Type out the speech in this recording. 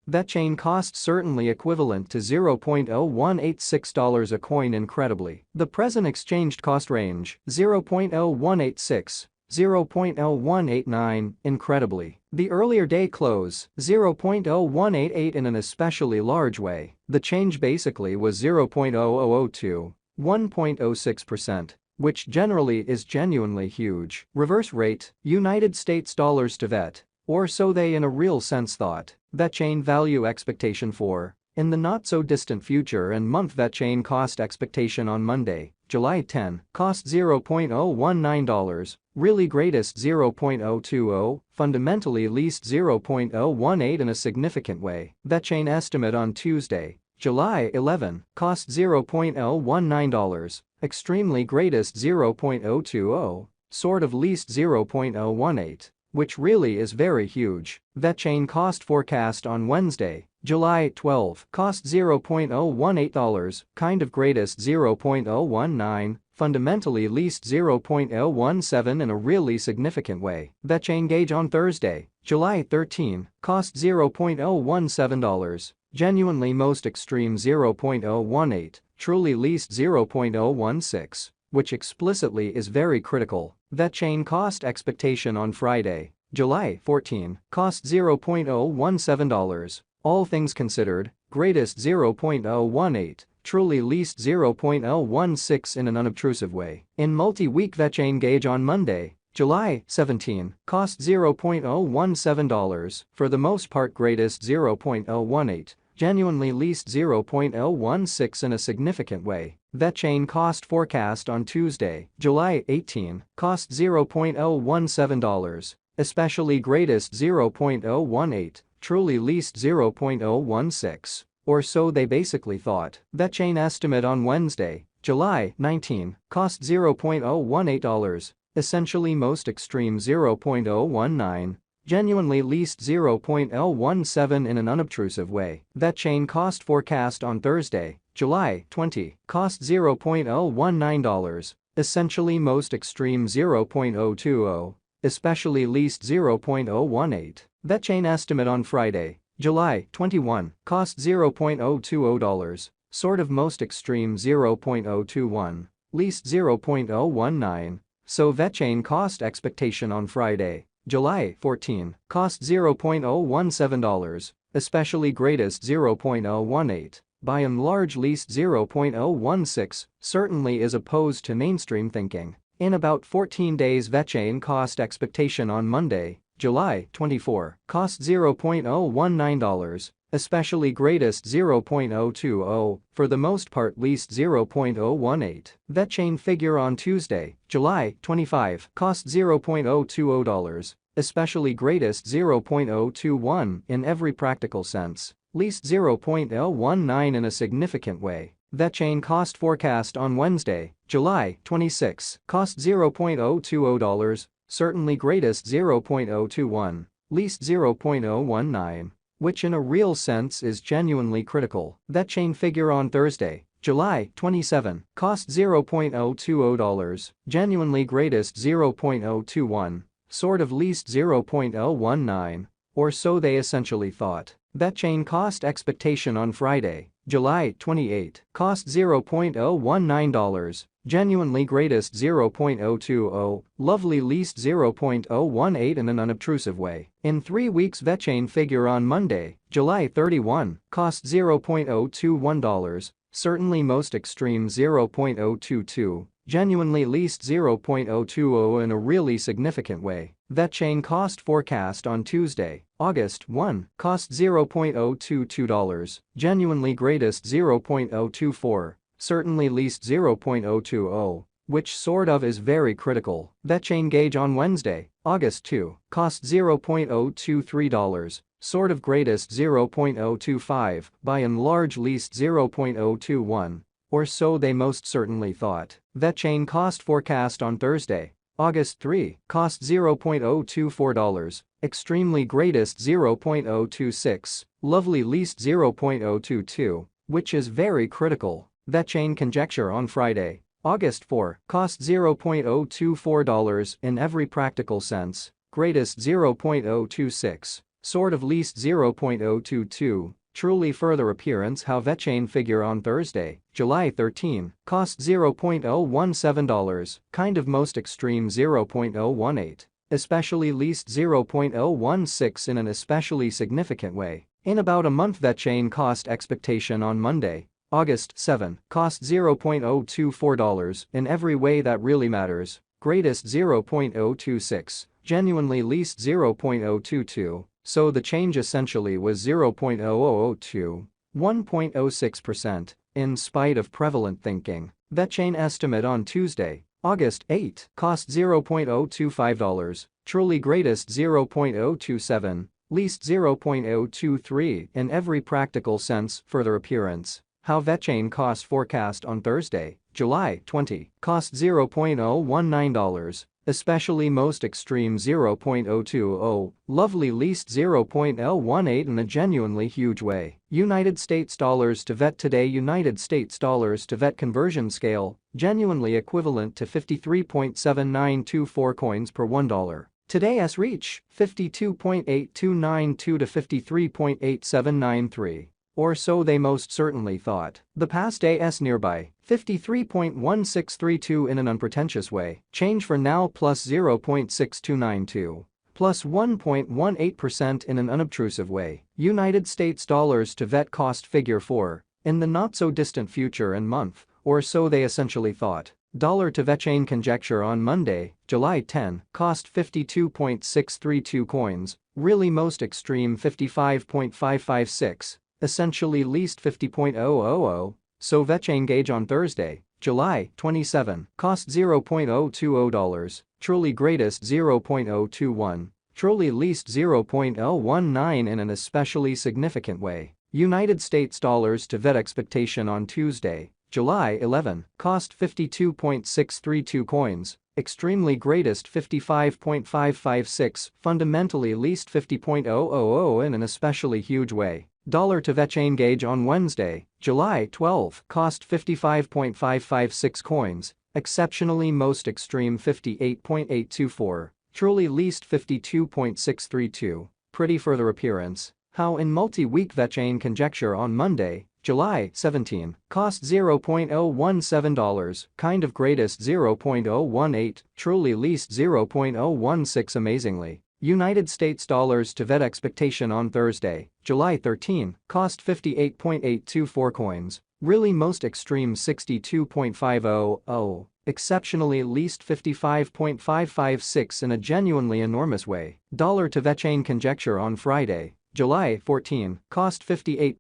Vechain cost certainly equivalent to $0.0186 a coin incredibly. The present exchanged cost range, 0.0186. 0.0189, incredibly. The earlier day close, 0.0188 in an especially large way. The change basically was 0.0002, 1.06%, which generally is genuinely huge. Reverse rate, United States dollars to VET, or so they in a real sense thought. Vechain value expectation for, in the not-so-distant future and month. Vechain cost expectation on Monday, July 10, cost $0.019, really greatest 0.020, fundamentally least 0.018 in a significant way. Vechain estimate on Tuesday, July 11, cost $0.019, extremely greatest 0.020, sort of least 0.018. Which really is very huge. Vechain cost forecast on Wednesday, July 12, cost $0.018, kind of greatest 0.019, fundamentally least 0.017 in a really significant way. Vechain gauge on Thursday, July 13, cost $0.017, genuinely most extreme 0.018, truly least 0.016. Which explicitly is very critical. Vechain cost expectation on Friday, July 14, cost $0.017, all things considered, greatest 0.018, truly least 0.016 in an unobtrusive way. In multi-week Vechain gauge on Monday, July 17, cost $0.017, for the most part greatest 0.018, genuinely least 0.016 in a significant way. Vechain cost forecast on Tuesday, July 18, cost $0.017, especially greatest 0.018, truly least 0.016, or so they basically thought. Vechain estimate on Wednesday, July 19, cost $0.018, essentially most extreme 0.019, genuinely least 0.017 in an unobtrusive way. Vechain cost forecast on Thursday, July 20, cost $0.019, essentially most extreme 0.020, especially least 0.018. Vechain estimate on Friday, July 21, cost $0.020, sort of most extreme 0.021, least 0.019, so Vechain cost expectation on Friday, July 14, cost $0.017, especially greatest 0.018, by and large least 0.016, certainly is opposed to mainstream thinking. In about 14 days Vechain cost expectation on Monday, July 24, cost $0.019, especially greatest 0.020, for the most part least 0.018. Vechain figure on Tuesday, July 25, cost $0.020, especially greatest 0.021 in every practical sense, least 0.019 in a significant way. Vechain cost forecast on Wednesday, July 26, cost $0.020, certainly greatest 0.021, least 0.019. Which in a real sense is genuinely critical. Vechain figure on Thursday, July 27, cost $0.020, genuinely greatest 0.021, sort of least 0.019, or so they essentially thought. Vechain cost expectation on Friday, July 28, cost $0.019, genuinely greatest 0.020, lovely least 0.018 in an unobtrusive way. In 3 weeks Vechain figure on Monday, July 31, cost $0.021, certainly most extreme 0.022, genuinely least 0.020 in a really significant way. Vechain cost forecast on Tuesday, August 1, cost $0.022, genuinely greatest 0.024, certainly least 0.020, which sort of is very critical. Vechain gauge on Wednesday, August 2, cost $0.023, sort of greatest 0.025, by and large least 0.021, or so they most certainly thought. Vechain cost forecast on Thursday, August 3, cost $0.024, extremely greatest 0.026, lovely least 0.022, which is very critical. Vechain conjecture on Friday, August 4, cost $0.024 in every practical sense, greatest 0.026, sort of least 0.022, truly further appearance how Vechain figure on Thursday, July 13, cost $0.017, kind of most extreme 0.018, especially least 0.016 in an especially significant way. In about a month Vechain cost expectation on Monday, August 7, cost $0.024 in every way that really matters, greatest 0.026, genuinely least 0.022, so the change essentially was 0.0002, 1.06%, in spite of prevalent thinking. Vechain estimate on Tuesday, August 8, cost $0.025, truly greatest 0.027, least 0.023 in every practical sense, further appearance. How Vechain cost forecast on Thursday, July 20, cost $0.019, especially most extreme 0.020, lovely least 0.018 in a genuinely huge way. United States dollars to VET today. United States dollars to VET conversion scale, genuinely equivalent to 53.7924 coins per $1. Today's reach, 52.8292 to 53.8793. Or so they most certainly thought. The past day's nearby, 53.1632 in an unpretentious way, change for now plus 0.6292, plus 1.18% in an unobtrusive way. United States dollars to VET cost figure for, in the not-so-distant future and month, or so they essentially thought. Dollar to Vechain conjecture on Monday, July 10, cost 52.632 coins, really most extreme 55.556. Essentially least 50.000, so Vechain gauge on Thursday, July 27, cost $0.020, truly greatest 0.021, truly least 0.019 in an especially significant way. United States dollars to VET expectation on Tuesday, July 11, cost 52.632 coins, extremely greatest 55.556, fundamentally least 50.000 in an especially huge way. Dollar to Vechain gauge on Wednesday, July 12, cost 55.556 coins, exceptionally most extreme 58.824, truly least 52.632, pretty further appearance. How in multi-week Vechain conjecture on Monday, July 17, cost $0.017, kind of greatest 0.018, truly least 0.016 amazingly. United States dollars to VET expectation on Thursday, July 13, cost 58.824 coins, really most extreme 62.500, exceptionally least 55.556 in a genuinely enormous way. Dollar to Vechain conjecture on Friday, July 14, cost 58.